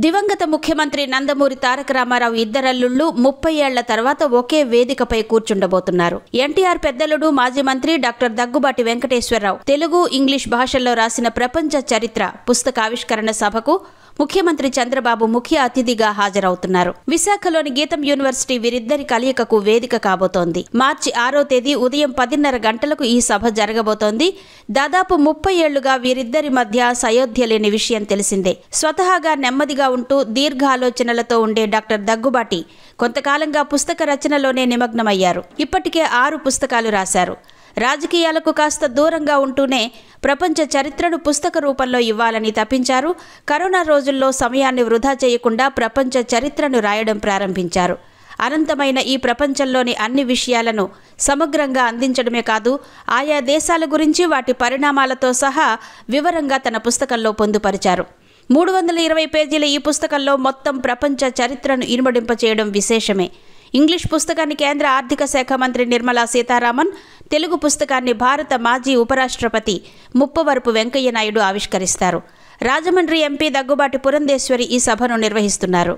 దివంగత ముఖ్యమంత్రి నందమూరి తారక రామారావు ఇద్దరల్లుళ్ళు 30 ఏళ్ల తర్వాత ఒకే వేదికపై కూర్చుండబోతున్నారు. ఎన్టీఆర్ పెద్దలుడు మాజీ మంత్రి డాక్టర్ దగ్గుబాటి వెంకటేశ్వరరావు తెలుగు, ఇంగ్లీష్ భాషల్లో రాసిన ప్రపంచ చరిత్ర పుస్తకావిష్కరణ సభకు ముఖ్యమంత్రి చంద్రబాబు ముఖ్య అతిథిగా హాజరవుతున్నారు. విశాఖలోని గీతం యూనివర్సిటీ వీరిద్దరి కలయికకు వేదిక కాబోతోంది. మార్చి 6వ తేదీ ఉదయం 10:30 గంటలకు ఈ సభ జరగబోతోంది. దాదాపు 30 ఏళ్లుగా వీరిద్దరి మధ్య సయోధ్య లేని విషయం తెలిసిందే. స్వతహాగా నెమ్మదిగా ఉంటూ దీర్ఘ ఆలోచనలతో ఉండే డాక్టర్ దగ్గుబాటి కొంతకాలంగా పుస్తక రచనలోనే నిమగ్నమయ్యారు. ఇప్పటికే 6 పుస్తకాలు రాశారు. రాజకీయాలకు కాస్త దూరంగా ఉంటూనే ప్రపంచ చరిత్రను పుస్తక రూపంలో ఇవ్వాలని తప్పించారు. కరోనా రోజుల్లో సమయాన్ని వృధా చేయకుండా ప్రపంచ చరిత్రను రాయడం ప్రారంభించారు. అనంతమైన ఈ ప్రపంచంలోని అన్ని విషయాలను సమగ్రంగా అందించడమే కాదు, ఆయా దేశాల గురించి వాటి పరిణామాలతో సహా వివరంగా తన పుస్తకంలో పొందుపరిచారు. 320 పేజీల ఈ పుస్తకంలో మొత్తం ప్రపంచ చరిత్రను ఇనుమడింపచేయడం విశేషమే. ఇంగ్లీష్ పుస్తకాన్ని కేంద్ర ఆర్థిక శాఖ మంత్రి నిర్మలా సీతారామన్, తెలుగు పుస్తకాన్ని భారత మాజీ ఉపరాష్ట్రపతి ముప్పవరపు వెంకయ్య నాయుడు ఆవిష్కరిస్తారు. రాజమండ్రి ఎంపీ దగ్గుబాటి పురంధేశ్వరి ఈ సభను నిర్వహిస్తున్నారు.